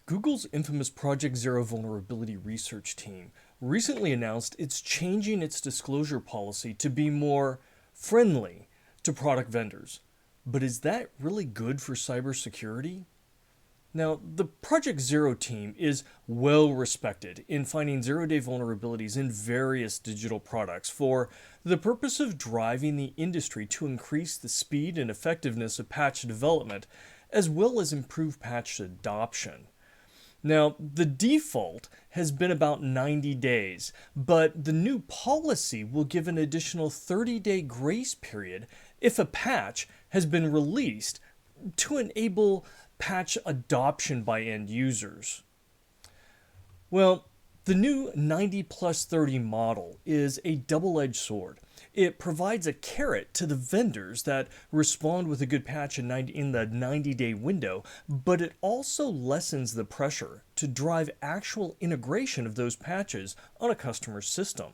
Google's infamous Project Zero vulnerability research team recently announced it's changing its disclosure policy to be more friendly to product vendors. But is that really good for cybersecurity? Now, the Project Zero team is well respected in finding zero-day vulnerabilities in various digital products for the purpose of driving the industry to increase the speed and effectiveness of patch development, as well as improve patch adoption. Now, the default has been about 90 days, but the new policy will give an additional 30-day grace period if a patch has been released to enable patch adoption by end users. Well, the new 90 plus 30 model is a double-edged sword. It provides a carrot to the vendors that respond with a good patch in the 90-day window, but it also lessens the pressure to drive actual integration of those patches on a customer's system.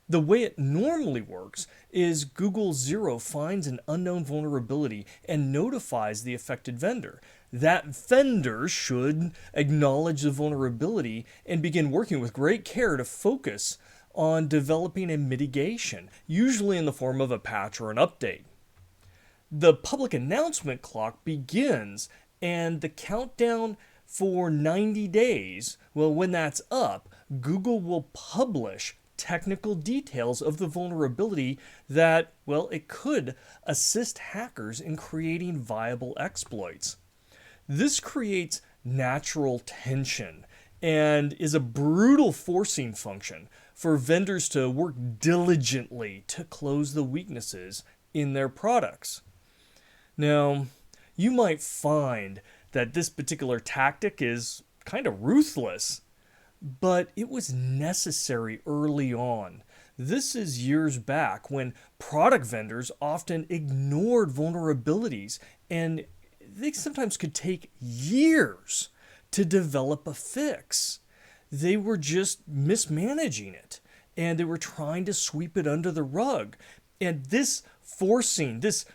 The way it normally works is Google Zero finds an unknown vulnerability and notifies the affected vendor. That vendor should acknowledge the vulnerability and begin working with great care to focus on developing a mitigation, usually in the form of a patch or an update. The public announcement clock begins, and the countdown for 90 days, well, when that's up, Google will publish technical details of the vulnerability that, well, it could assist hackers in creating viable exploits. This creates natural tension and is a brutal forcing function for vendors to work diligently to close the weaknesses in their products. Now, you might find that this particular tactic is kind of ruthless, but it was necessary early on. This is years back when product vendors often ignored vulnerabilities, and they sometimes could take years to develop a fix. They were just mismanaging it, and they were trying to sweep it under the rug. And this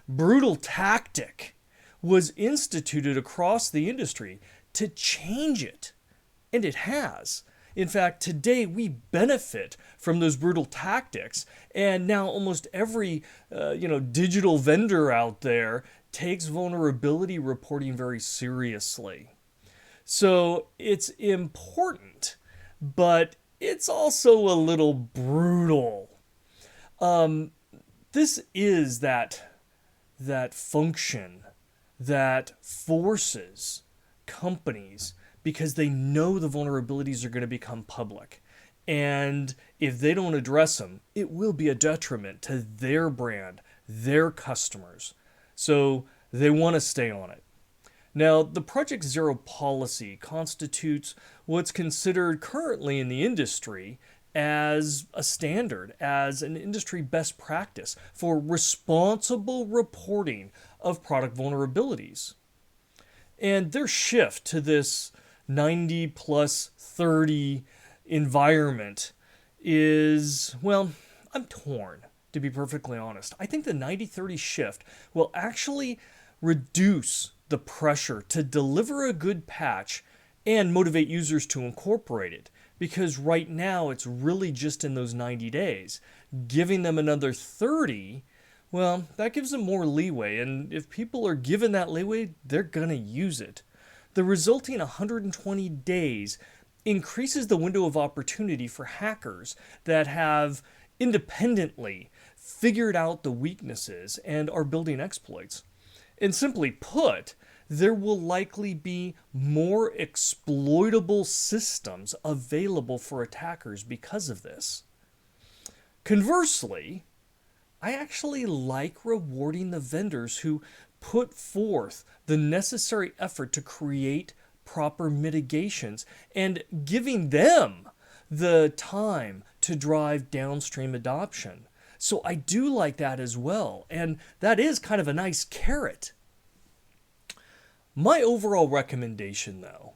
brutal tactic was instituted across the industry to change it. And it has. In fact, today we benefit from those brutal tactics, and now almost every digital vendor out there takes vulnerability reporting very seriously. So it's important, but it's also a little brutal. This is that function that forces companies, because they know the vulnerabilities are going to become public. And if they don't address them, it will be a detriment to their brand, their customers. So they want to stay on it. Now, the Project Zero policy constitutes what's considered currently in the industry as a standard, as an industry best practice for responsible reporting of product vulnerabilities. And their shift to this 90 plus 30 environment is, well, I'm torn, to be perfectly honest. I think the 90-30 shift will actually reduce the pressure to deliver a good patch and motivate users to incorporate it, because right now it's really just in those 90 days. Giving them another 30, well, that gives them more leeway, and if people are given that leeway, they're gonna use it. The resulting 120 days increases the window of opportunity for hackers that have independently figured out the weaknesses and are building exploits. And simply put, there will likely be more exploitable systems available for attackers because of this. Conversely, I actually like rewarding the vendors who put forth the necessary effort to create proper mitigations and giving them the time to drive downstream adoption. So I do like that as well, and that is kind of a nice carrot. My overall recommendation, though,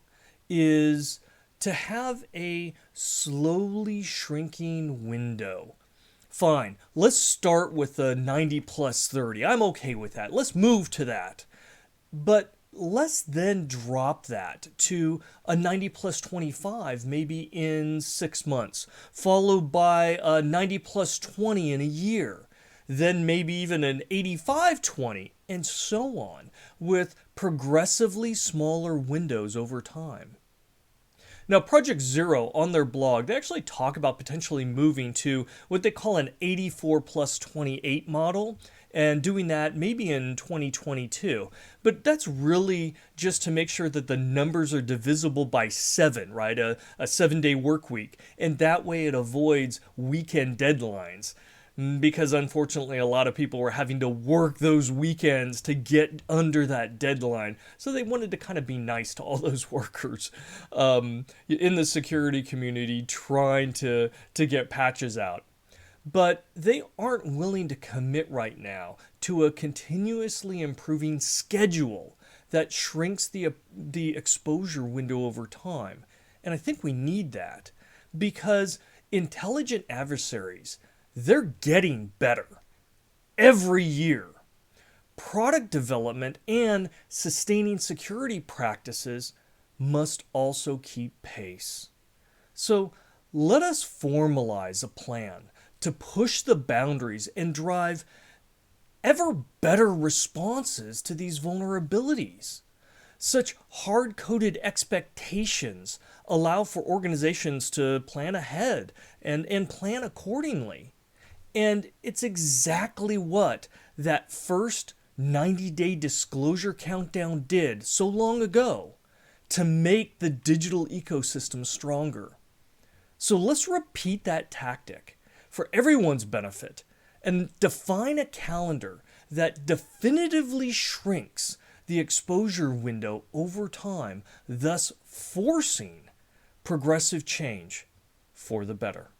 is to have a slowly shrinking window. Fine, let's start with the 90 plus 30. I'm okay with that. Let's move to that. But let's then drop that to a 90 plus 25 maybe in 6 months, followed by a 90 plus 20 in a year, then maybe even an 85-20, and so on, with progressively smaller windows over time. Now, Project Zero on their blog, they actually talk about potentially moving to what they call an 84 plus 28 model and doing that maybe in 2022. But that's really just to make sure that the numbers are divisible by 7, right? A 7-day work week. And that way it avoids weekend deadlines. Because unfortunately, a lot of people were having to work those weekends to get under that deadline. So they wanted to kind of be nice to all those workers in the security community trying to get patches out. But they aren't willing to commit right now to a continuously improving schedule that shrinks the exposure window over time. And I think we need that because intelligent adversaries, they're getting better every year. Product development and sustaining security practices must also keep pace. So let us formalize a plan to push the boundaries and drive ever better responses to these vulnerabilities. Such hard-coded expectations allow for organizations to plan ahead and plan accordingly. And it's exactly what that first 90-day disclosure countdown did so long ago to make the digital ecosystem stronger. So let's repeat that tactic for everyone's benefit and define a calendar that definitively shrinks the exposure window over time, thus forcing progressive change for the better.